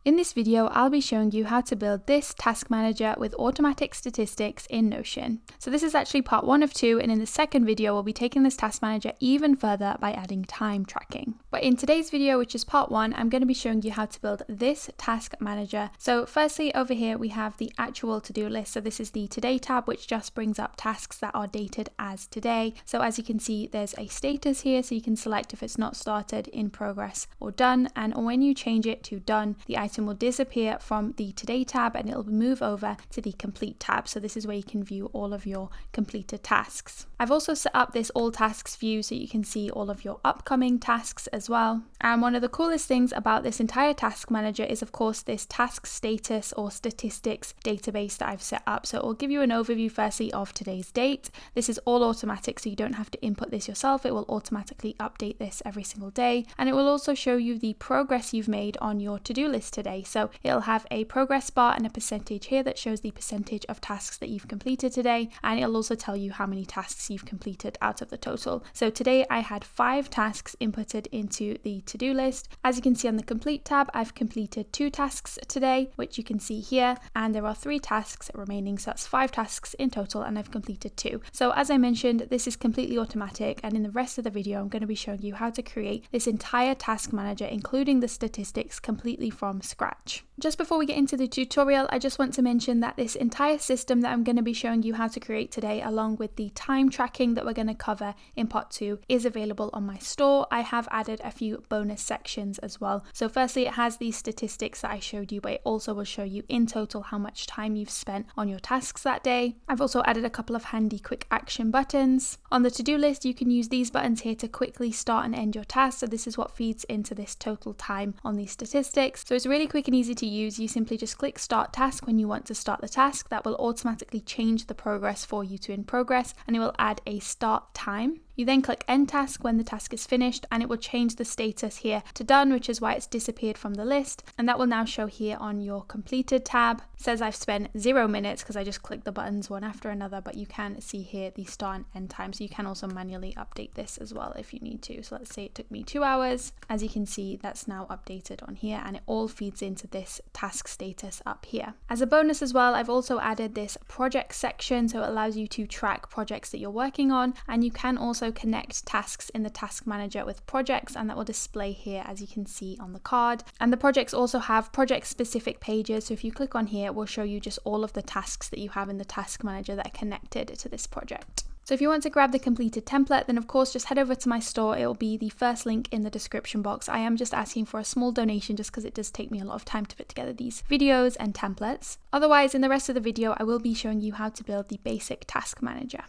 In this video, I'll be showing you how to build this task manager with automatic statistics in Notion. So this is actually part 1 of 2, and in the second video, we'll be taking this task manager even further by adding time tracking. But in today's video, which is part 1, I'm going to be showing you how to build this task manager. So firstly, over here, we have the actual to-do list. So this is the today tab, which just brings up tasks that are dated as today. So as you can see, there's a status here, so you can select if it's not started, in progress, or done. And when you change it to done, the item will disappear from the today tab and it'll move over to the complete tab. So this is where you can view all of your completed tasks. I've also set up this all tasks view so you can see all of your upcoming tasks as well. And one of the coolest things about this entire task manager is of course this task status or statistics database that I've set up. So it will give you an overview firstly of today's date. This is all automatic, so you don't have to input this yourself. It will automatically update this every single day, and it will also show you the progress you've made on your to-do list today. So it'll have a progress bar and a percentage here that shows the percentage of tasks that you've completed today, and it'll also tell you how many tasks you've completed out of the total. So today I had 5 tasks inputted into the to-do list. As you can see on the complete tab, I've completed 2 tasks today, which you can see here, and there are 3 tasks remaining, so that's 5 tasks in total, and I've completed 2. So as I mentioned, this is completely automatic, and in the rest of the video I'm going to be showing you how to create this entire task manager, including the statistics, completely from scratch. Just before we get into the tutorial, I just want to mention that this entire system that I'm going to be showing you how to create today, along with the time tracking that we're going to cover in part 2, is available on my store. I have added a few bonus sections as well. So firstly, it has these statistics that I showed you, but it also will show you in total how much time you've spent on your tasks that day. I've also added a couple of handy quick action buttons. On the to-do list, you can use these buttons here to quickly start and end your task. So this is what feeds into this total time on these statistics. So it's really quick and easy to use. You simply just click start task when you want to start the task. That will automatically change the progress for you to in progress, and it will add a start time. You then click end task when the task is finished, and it will change the status here to done, which is why it's disappeared from the list, and that will now show here on your completed tab. It says I've spent 0 minutes because I just clicked the buttons one after another, but you can see here the start and end time, so you can also manually update this as well if you need to. So let's say it took me 2 hours. As you can see, that's now updated on here, and it all feeds into this task status up here. As a bonus as well, I've also added this project section, so it allows you to track projects that you're working on, and you can also connect tasks in the task manager with projects, and that will display here as you can see on the card. And the projects also have project specific pages, so if you click on here, it will show you just all of the tasks that you have in the task manager that are connected to this project. So if you want to grab the completed template, then of course just head over to my store. It will be the first link in the description box. I am just asking for a small donation just because it does take me a lot of time to put together these videos and templates. Otherwise, in the rest of the video, I will be showing you how to build the basic task manager.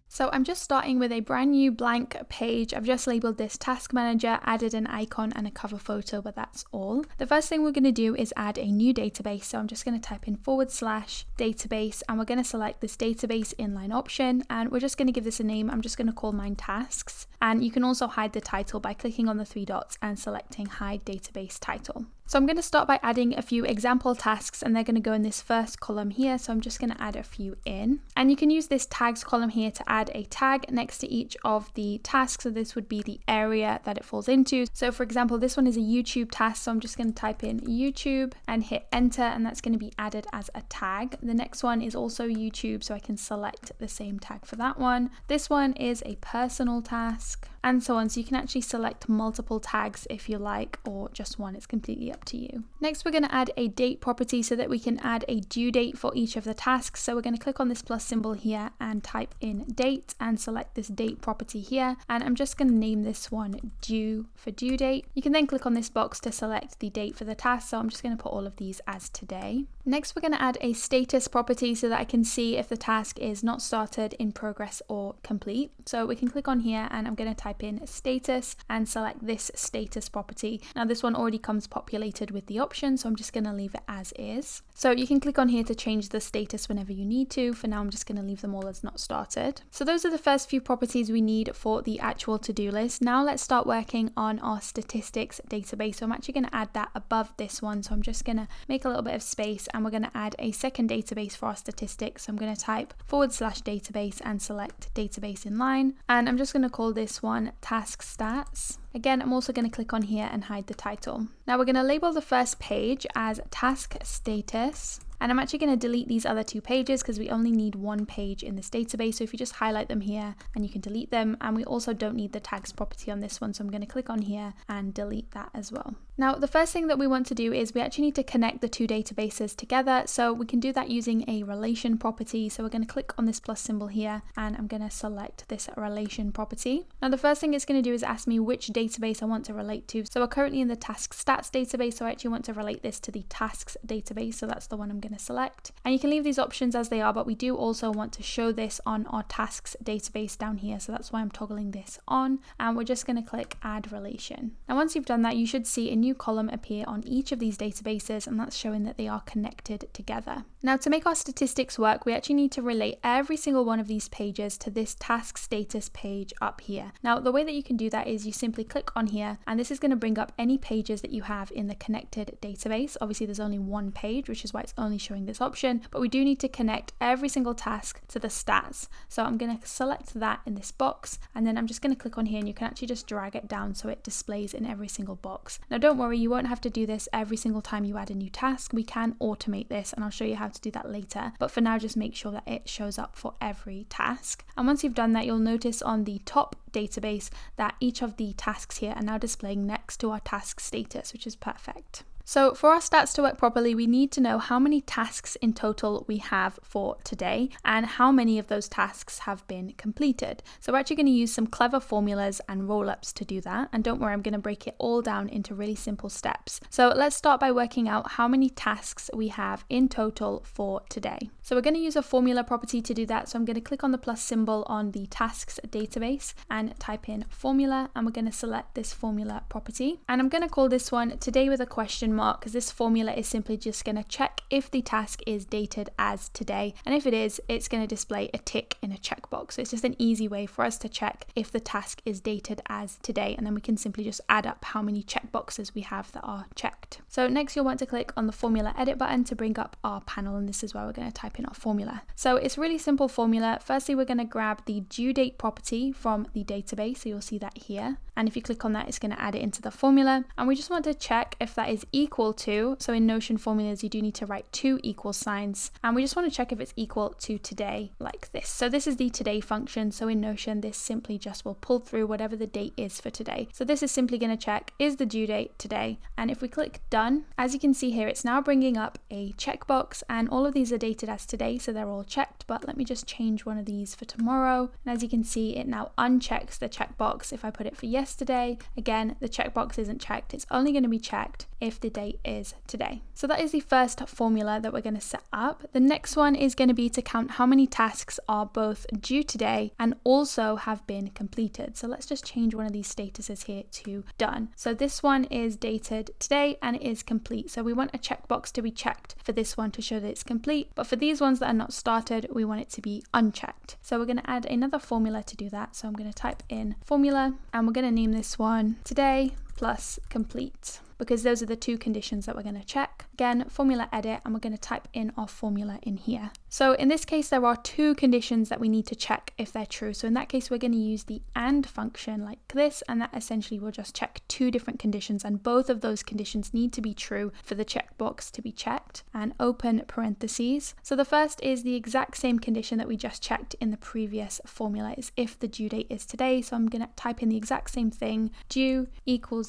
So I'm just starting with a brand new blank page. I've just labeled this task manager, added an icon and a cover photo, but that's all. The first thing we're going to do is add a new database. So I'm just going to type in /database, and we're going to select this database inline option, and we're just going to give this a name. I'm just going to call mine tasks, and you can also hide the title by clicking on the 3 dots and selecting hide database title. So I'm going to start by adding a few example tasks, and they're going to go in this first column here. So I'm just going to add a few in, and you can use this tags column here to add a tag next to each of the tasks. So this would be the area that it falls into. So for example, this one is a YouTube task. So I'm just going to type in YouTube and hit enter, and that's going to be added as a tag. The next one is also YouTube, so I can select the same tag for that one. This one is a personal task, and so on. So you can actually select multiple tags if you like, or just one. It's completely up to you. Next, we're going to add a date property so that we can add a due date for each of the tasks. So we're going to click on this plus symbol here and type in date and select this date property here. And I'm just going to name this one due for due date. You can then click on this box to select the date for the task. So I'm just going to put all of these as today. Next, we're going to add a status property so that I can see if the task is not started, in progress, or complete. So we can click on here, and I'm going to type in status and select this status property. Now this one already comes populated with the option, so I'm just going to leave it as is. So you can click on here to change the status whenever you need to. For now, I'm just going to leave them all as not started. So those are the first few properties we need for the actual to-do list. Now let's start working on our statistics database. So I'm actually going to add that above this one. So I'm just going to make a little bit of space, and we're going to add a second database for our statistics. So I'm going to type /database and select database inline, and I'm just going to call this one on task stats. Again, I'm also going to click on here and hide the title. Now we're going to label the first page as task status. And I'm actually going to delete these other 2 pages because we only need 1 page in this database. So if you just highlight them here and you can delete them. And we also don't need the tags property on this one. So I'm going to click on here and delete that as well. Now, the first thing that we want to do is we actually need to connect the 2 databases together. So we can do that using a relation property. So we're going to click on this plus symbol here and I'm going to select this relation property. Now, the first thing it's going to do is ask me which database I want to relate to. So we're currently in the task stats database. So I actually want to relate this to the tasks database. So that's the one I'm going to select. And you can leave these options as they are, but we do also want to show this on our tasks database down here. So that's why I'm toggling this on. And we're just going to click add relation. Now, once you've done that, you should see a new column appear on each of these databases, and that's showing that they are connected together. Now, to make our statistics work, we actually need to relate every single one of these pages to this task status page up here. Now, the way that you can do that is you simply click on here, and this is going to bring up any pages that you have in the connected database. Obviously, there's only 1 page, which is why it's only showing this option, but we do need to connect every single task to the stats. So I'm going to select that in this box, and then I'm just going to click on here, and you can actually just drag it down so it displays in every single box. Now, don't worry, you won't have to do this every single time you add a new task. We can automate this, and I'll show you how to do that later. But for now, just make sure that it shows up for every task. And once you've done that, you'll notice on the top database that each of the tasks here are now displaying next to our task status, which is perfect. So for our stats to work properly, we need to know how many tasks in total we have for today and how many of those tasks have been completed. So we're actually going to use some clever formulas and roll-ups to do that. And don't worry, I'm going to break it all down into really simple steps. So let's start by working out how many tasks we have in total for today. So we're going to use a formula property to do that. So I'm going to click on the plus symbol on the tasks database and type in formula, and we're going to select this formula property. And I'm going to call this one today with a question mark, because this formula is simply just going to check if the task is dated as today, and if it is, it's going to display a tick in a checkbox. So it's just an easy way for us to check if the task is dated as today, and then we can simply just add up how many checkboxes we have that are checked. So next you'll want to click on the formula edit button to bring up our panel, and this is where we're going to type in our formula. So it's a really simple formula. Firstly, we're going to grab the due date property from the database, so you'll see that here, and if you click on that, it's going to add it into the formula, and we just want to check if that is equal to, so in Notion formulas you do need to write 2 equal signs, and we just want to check if it's equal to today, like this. So this is the today function, so in Notion this simply just will pull through whatever the date is for today. So this is simply going to check, is the due date today? And if we click done, as you can see here, it's now bringing up a checkbox, and all of these are dated as today, so they're all checked. But let me just change one of these for tomorrow, and as you can see, it now unchecks the checkbox. If I put it for yesterday, again, the checkbox isn't checked. It's only going to be checked if the date is today. So that is the first formula that we're going to set up. The next one is going to be to count how many tasks are both due today and also have been completed. So let's just change one of these statuses here to done. So this one is dated today and it is complete. So we want a checkbox to be checked for this one to show that it's complete, but for these ones that are not started, we want it to be unchecked. So we're going to add another formula to do that. So I'm going to type in formula, and we're going to name this one today plus complete, because those are the 2 conditions that we're going to check. Again, formula edit, and we're going to type in our formula in here. So in this case, there are 2 conditions that we need to check if they're true. So in that case, we're going to use the AND function like this, and that essentially will just check 2 different conditions, and both of those conditions need to be true for the checkbox to be checked, and open parentheses. So the first is the exact same condition that we just checked in the previous formula, is if the due date is today. So I'm going to type in the exact same thing, due equals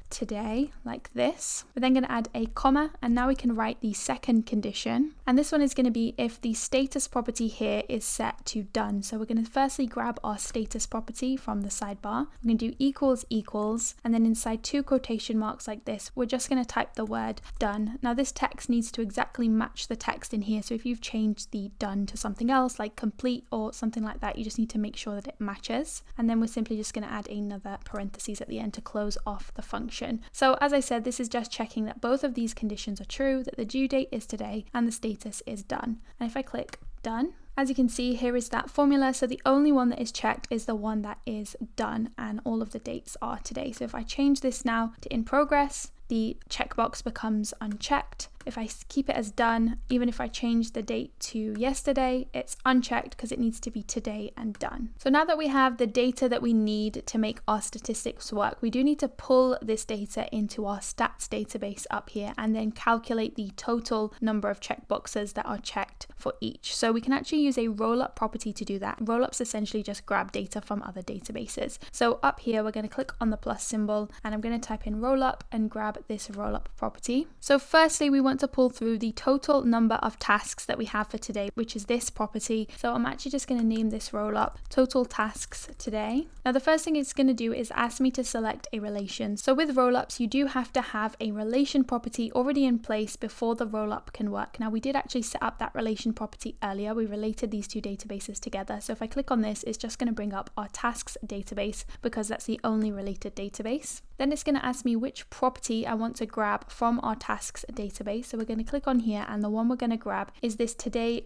today, like this. We're then going to add a comma, and now we can write the second condition, and this one is going to be if the status property here is set to done. So we're going to firstly grab our status property from the sidebar. We're going to do equals, and then inside 2 quotation marks like this, we're just going to type the word done. Now this text needs to exactly match the text in here, so if you've changed the done to something else like complete or something like that, you just need to make sure that it matches, and then we're simply just going to add another parentheses at the end to close off the function. So as I said, this is just checking that both of these conditions are true, that the due date is today and the status is done. And if I click done, as you can see, here is that formula. So the only one that is checked is the one that is done, and all of the dates are today. So if I change this now to in progress, the checkbox becomes unchecked. If I keep it as done, even if I change the date to yesterday, it's unchecked because it needs to be today and done. So now that we have the data that we need to make our statistics work, we do need to pull this data into our stats database up here and then calculate the total number of checkboxes that are checked for each. So we can actually use a rollup property to do that. Rollups essentially just grab data from other databases. So up here, we're going to click on the plus symbol and I'm going to type in rollup and grab this rollup property. So firstly, we want to pull through the total number of tasks that we have for today, which is this property. So I'm actually just going to name this rollup total tasks today. Now the first thing it's going to do is ask me to select a relation. So with rollups, you do have to have a relation property already in place before the rollup can work. Now we did actually set up that relation property earlier. We related these two databases together. So if I click on this, it's just going to bring up our tasks database because that's the only related database. Then it's going to ask me which property I want to grab from our tasks database. So we're going to click on here and the one we're going to grab is this today ?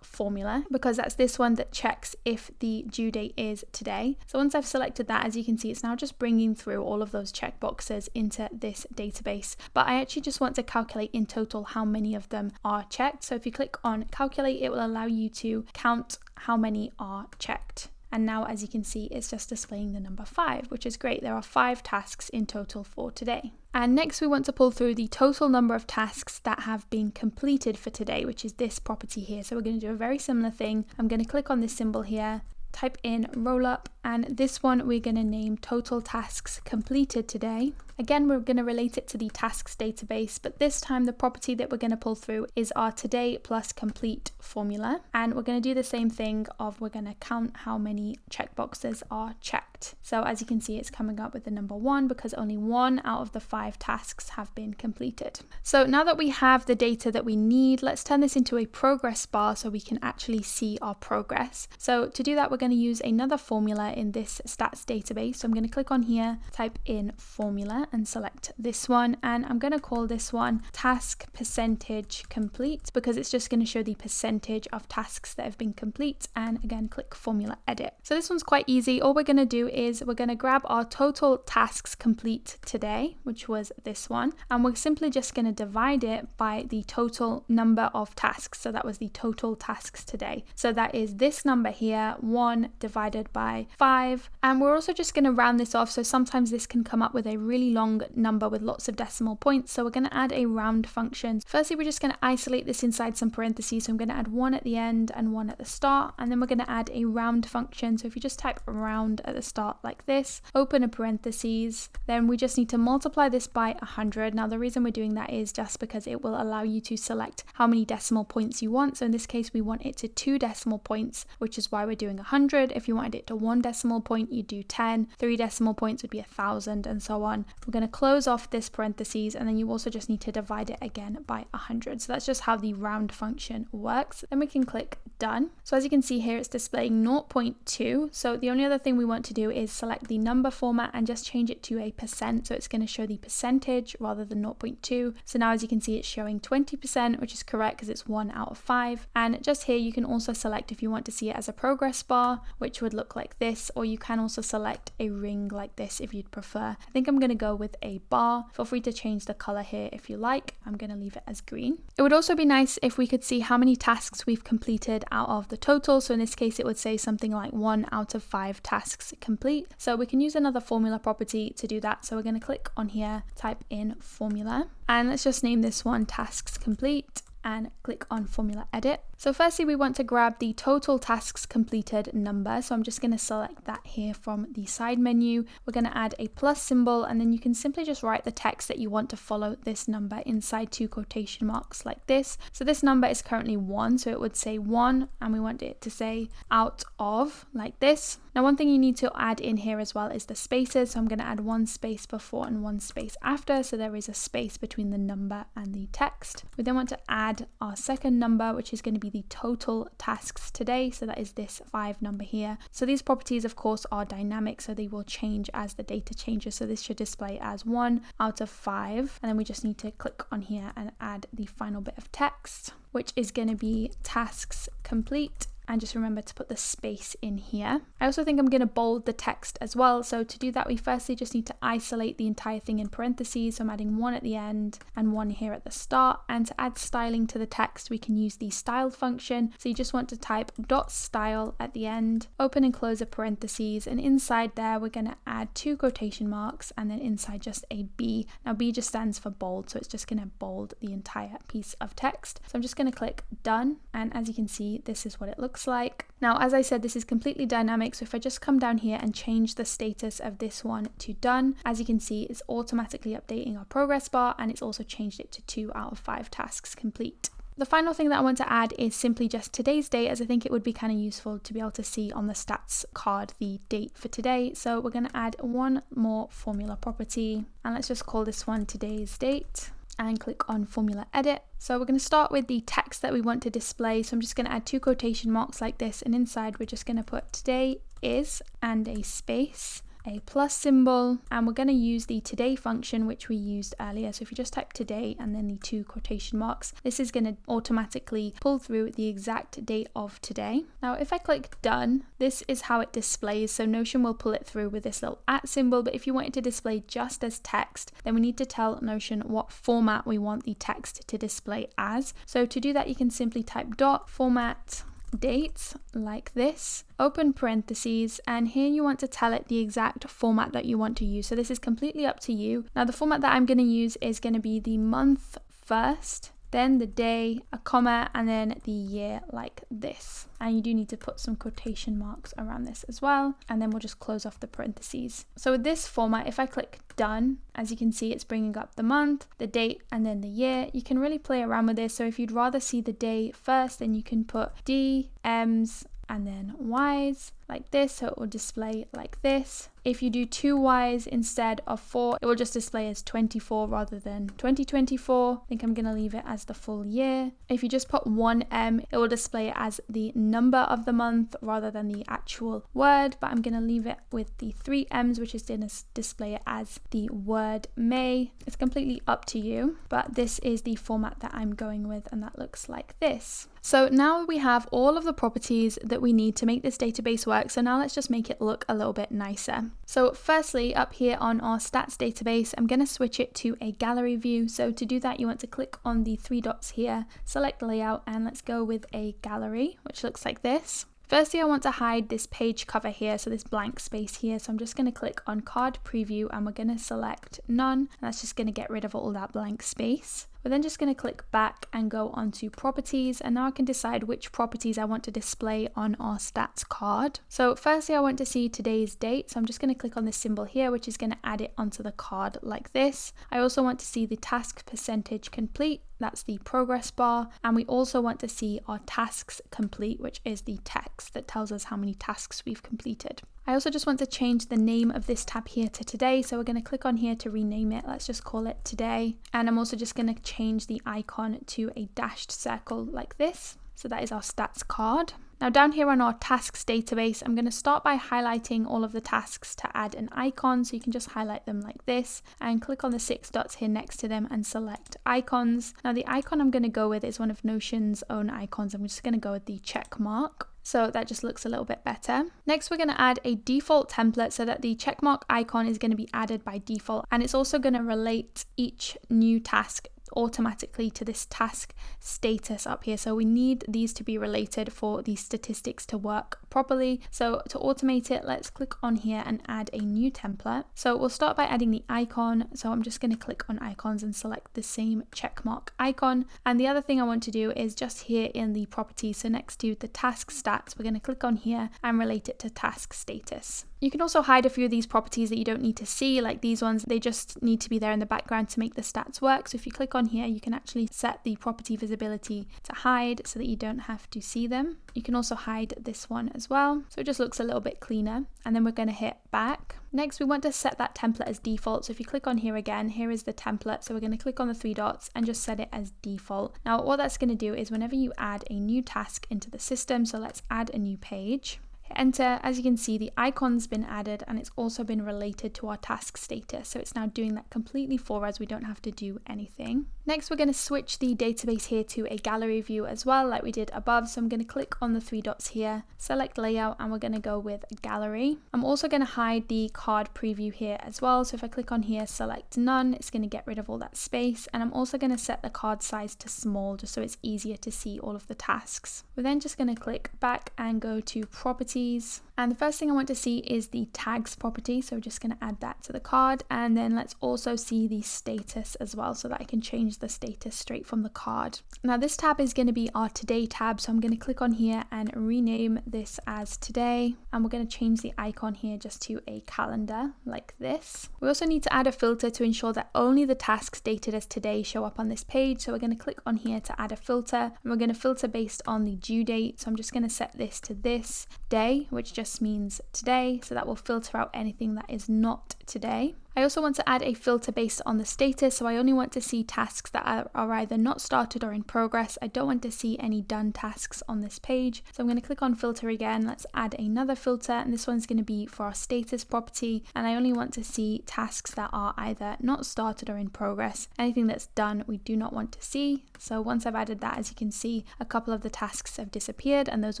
Formula because that's this one that checks if the due date is today. So once I've selected that, as you can see, it's now just bringing through all of those checkboxes into this database. But I actually just want to calculate in total how many of them are checked. So if you click on calculate, it will allow you to count how many are checked. And now, as you can see, it's just displaying the number 5, which is great. There are 5 tasks in total for today. And next we want to pull through the total number of tasks that have been completed for today, which is this property here. So we're going to do a very similar thing. I'm going to click on this symbol here, type in rollup, and this one we're going to name total tasks completed today. Again, we're going to relate it to the tasks database, but this time the property that we're going to pull through is our today plus complete formula. And we're going to do the same thing of we're going to count how many checkboxes are checked. So as you can see, it's coming up with the number 1 because only 1 out of the 5 tasks have been completed. So now that we have the data that we need, let's turn this into a progress bar so we can actually see our progress. So to do that, we're going to use another formula in this stats database. So I'm going to click on here, type in formula and select this one, and I'm going to call this one task percentage complete because it's just going to show the percentage of tasks that have been complete, and again click formula edit. So this one's quite easy. All we're going to do is we're going to grab our total tasks complete today, which was this one, and we're simply just going to divide it by the total number of tasks. So that was the total tasks today. So that is this number here, 1 divided by 5, and we're also just going to round this off. So sometimes this can come up with a really long number with lots of decimal points, so we're going to add a round function. Firstly, we're just going to isolate this inside some parentheses, so I'm going to add 1 at the end and 1 at the start, and then we're going to add a round function. So if you just type round at the start like this, open a parentheses, then we just need to multiply this by 100. Now the reason we're doing that is just because it will allow you to select how many decimal points you want. So in this case we want it to 2 decimal points, which is why we're doing 100. If you wanted it to 1 decimal point, you do 10, 3 decimal points would be 1,000, and so on. We're going to close off this parentheses, and then you also just need to divide it again by 100. So that's just how the round function works. Then we can click done. So as you can see here, it's displaying 0.2. So the only other thing we want to do is select the number format and just change it to a percent. So it's going to show the percentage rather than 0.2. So now as you can see, it's showing 20%, which is correct because it's 1 out of 5. And just here, you can also select if you want to see it as a progress bar, which would look like this, or you can also select a ring like this if you'd prefer. I think I'm going to go with a bar. Feel free to change the color here if you like. I'm going to leave it as green. It would also be nice if we could see how many tasks we've completed out of the total. So in this case, it would say something like 1 out of 5 tasks complete. So we can use another formula property to do that. So we're going to click on here, type in formula, and let's just name this one tasks complete, and click on formula edit. So firstly, we want to grab the total tasks completed number. So I'm just going to select that here from the side menu. We're going to add a plus symbol, and then you can simply just write the text that you want to follow this number inside 2 quotation marks like this. So this number is currently 1, so it would say 1, and we want it to say out of like this. Now one thing you need to add in here as well is the spaces. So I'm going to add 1 space before and 1 space after, so there is a space between the number and the text. We then want to add our second number, which is going to be the total tasks today. So that is this 5 number here. So these properties of course are dynamic, so they will change as the data changes. So this should display as 1 out of 5, and then we just need to click on here and add the final bit of text, which is going to be tasks complete, and just remember to put the space in here. I also think I'm going to bold the text as well. So to do that, we firstly just need to isolate the entire thing in parentheses. So I'm adding one at the end and one here at the start. And to add styling to the text, we can use the style function. So you just want to type .style at the end, open and close a parentheses, and inside there we're going to add 2 quotation marks and then inside just a B. Now B just stands for bold, so it's just going to bold the entire piece of text. So I'm just going to click done, and as you can see, this is what it looks like. Now, as I said, this is completely dynamic, so if I just come down here and change the status of this one to done, as you can see, it's automatically updating our progress bar, and it's also changed it to 2 out of 5 tasks complete. The final thing that I want to add is simply just today's date, as I think it would be kind of useful to be able to see on the stats card the date for today. So we're going to add one more formula property, and let's just call this one today's date and click on formula edit. So we're going to start with the text that we want to display. So I'm just going to add 2 quotation marks like this, and inside we're just going to put today is and a space, a plus symbol, and we're going to use the today function which we used earlier. So if you just type today and then the 2 quotation marks, this is going to automatically pull through the exact date of today. Now if I click done, this is how it displays. So Notion will pull it through with this little @ symbol, but if you want it to display just as text, then we need to tell Notion what format we want the text to display as. So to do that, you can simply type .format dates like this, open parentheses, and here you want to tell it the exact format that you want to use. So this is completely up to you. Now the format that I'm going to use is going to be the month first, then the day, a comma, and then the year like this. And you do need to put some quotation marks around this as well, and then we'll just close off the parentheses. So with this format, if I click done, as you can see, it's bringing up the month, the date, and then the year. You can really play around with this. So if you'd rather see the day first, then you can put D, M's, and then Y's like this, so it will display like this. If you do 2 Y's instead of 4, it will just display as 24 rather than 2024. I think I'm going to leave it as the full year. If you just put 1 M, it will display it as the number of the month rather than the actual word, but I'm going to leave it with the 3 M's, which is going to display it as the word May. It's completely up to you, but this is the format that I'm going with, and that looks like this. So now we have all of the properties that we need to make this database work. So now let's just make it look a little bit nicer. So firstly, up here on our stats database, I'm going to switch it to a gallery view. So to do that, you want to click on the 3 dots here, select layout, and let's go with a gallery, which looks like this. Firstly, I want to hide this page cover here, so this blank space here. So I'm just going to click on card preview, and we're going to select none, and that's just going to get rid of all that blank space. We're then just going to click back and go onto properties, and now I can decide which properties I want to display on our stats card. So firstly, I want to see today's date, so I'm just going to click on this symbol here, which is going to add it onto the card like this. I also want to see the task percentage complete, that's the progress bar, and we also want to see our tasks complete, which is the text that tells us how many tasks we've completed. I also just want to change the name of this tab here to today, so we're going to click on here to rename it. Let's just call it today, and I'm also just going to change the icon to a dashed circle like this. So that is our stats card. Now down here on our tasks database, I'm going to start by highlighting all of the tasks to add an icon. So you can just highlight them like this and click on the 6 dots here next to them and select icons. Now the icon I'm going to go with is one of Notion's own icons. I'm just going to go with the check mark. So that just looks a little bit better. Next, we're going to add a default template so that the checkmark icon is going to be added by default, and it's also going to relate each new task automatically to this task status up here. So we need these to be related for these statistics to work properly. So to automate it, let's click on here and add a new template. So we'll start by adding the icon. So I'm just going to click on icons and select the same checkmark icon. And the other thing I want to do is just here in the properties, so next to the task stats, we're going to click on here and relate it to task status. You can also hide a few of these properties that you don't need to see, like these ones. They just need to be there in the background to make the stats work. So if you click on here, you can actually set the property visibility to hide so that you don't have to see them. You can also hide this one as well, so it just looks a little bit cleaner. And then we're going to hit back. Next, we want to set that template as default. So if you click on here again, here is the template. So we're going to click on the 3 dots and just set it as default. Now what that's going to do is whenever you add a new task into the system, so let's add a new page, hit enter, as you can see, the icon's been added and it's also been related to our task status. So it's now doing that completely for us. We don't have to do anything. Next, we're going to switch the database here to a gallery view as well, like we did above. So I'm going to click on the three dots here, select layout, and we're going to go with gallery. I'm also going to hide the card preview here as well. So if I click on here, select none, it's going to get rid of all that space. And I'm also going to set the card size to small, just so it's easier to see all of the tasks. We're then just going to click back and go to properties. And the first thing I want to see is the tags property. So we're just going to add that to the card. And then let's also see the status as well, so that I can change the status straight from the card. Now this tab is going to be our today tab. So I'm going to click on here and rename this as today. And we're going to change the icon here just to a calendar like this. We also need to add a filter to ensure that only the tasks dated as today show up on this page. So we're going to click on here to add a filter, and we're going to filter based on the due date. So I'm just going to set this to this day, which just means today, so that will filter out anything that is not today. I also want to add a filter based on the status, so I only want to see tasks that are either not started or in progress. I don't want to see any done tasks on this page. So I'm going to click on filter again. Let's add another filter, and this one's going to be for our status property, and I only want to see tasks that are either not started or in progress. Anything that's done we do not want to see. So once I've added that, as you can see, a couple of the tasks have disappeared, and those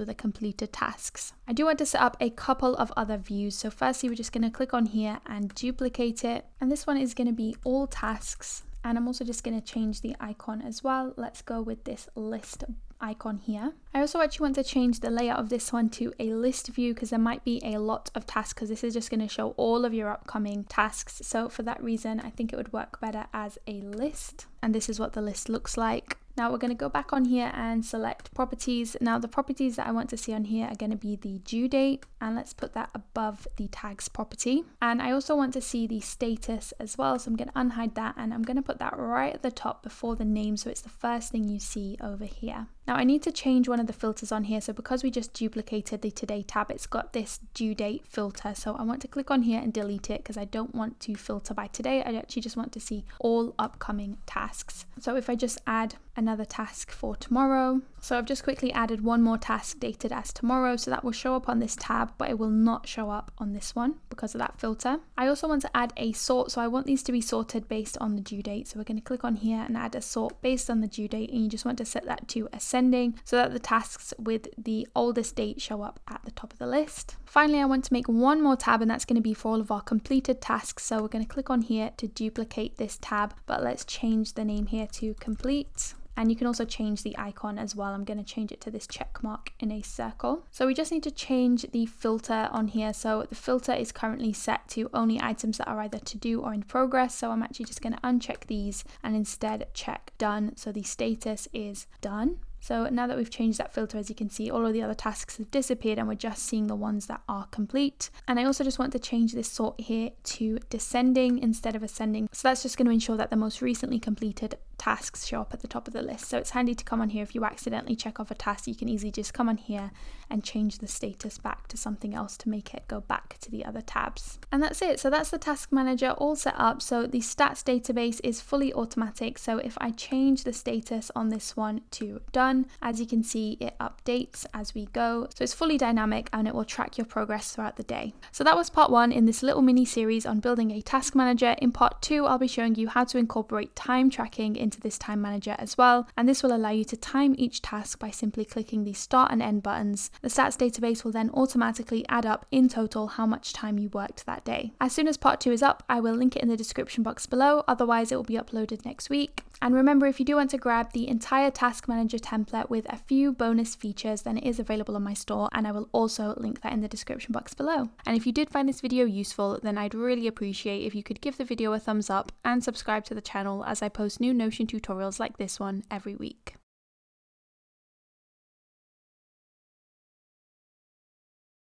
were the completed tasks. I do want to set up a couple of other views. So firstly, we're just going to click on here and duplicate it, and this one is going to be all tasks, and I'm also just going to change the icon as well. Let's go with this list icon here. I also actually want to change the layout of this one to a list view, because there might be a lot of tasks, because this is just going to show all of your upcoming tasks. So for that reason, I think it would work better as a list, and this is what the list looks like. Now we're going to go back on here and select properties. Now the properties that I want to see on here are going to be the due date, and let's put that above the tags property. And I also want to see the status as well, so I'm going to unhide that, and I'm going to put that right at the top before the name, so it's the first thing you see over here. Now I need to change one of the filters on here. So because we just duplicated the today tab, it's got this due date filter. So I want to click on here and delete it, because I don't want to filter by today. I actually just want to see all upcoming tasks. So if I just add another task for tomorrow. So I've just quickly added one more task dated as tomorrow, so that will show up on this tab, but it will not show up on this one because of that filter. I also want to add a sort, so I want these to be sorted based on the due date. So we're going to click on here and add a sort based on the due date, and you just want to set that to ascending, so that the tasks with the oldest date show up at the top of the list. Finally, I want to make one more tab, and that's going to be for all of our completed tasks. So we're going to click on here to duplicate this tab, but let's change the name here to complete. And you can also change the icon as well. I'm going to change it to this check mark in a circle. So we just need to change the filter on here. So the filter is currently set to only items that are either to do or in progress. So I'm actually just going to uncheck these and instead check done. So the status is done. So now that we've changed that filter, as you can see, all of the other tasks have disappeared and we're just seeing the ones that are complete. And I also just want to change this sort here to descending instead of ascending. So that's just going to ensure that the most recently completed tasks show up at the top of the list. So it's handy to come on here if you accidentally check off a task. You can easily just come on here and change the status back to something else to make it go back to the other tabs. And that's it. So that's the task manager all set up. So the stats database is fully automatic. So if I change the status on this one to done, as you can see, it updates as we go. So it's fully dynamic and it will track your progress throughout the day. So that was part 1 in this little mini series on building a task manager. In part 2, I'll be showing you how to incorporate time tracking into this time manager as well. And this will allow you to time each task by simply clicking the start and end buttons. The stats database will then automatically add up in total how much time you worked that day. As soon as part 2 is up, I will link it in the description box below. Otherwise, it will be uploaded next week. And remember, if you do want to grab the entire task manager template with a few bonus features, then it is available on my store, and I will also link that in the description box below. And if you did find this video useful, then I'd really appreciate if you could give the video a thumbs up and subscribe to the channel, as I post new Notion tutorials like this one every week.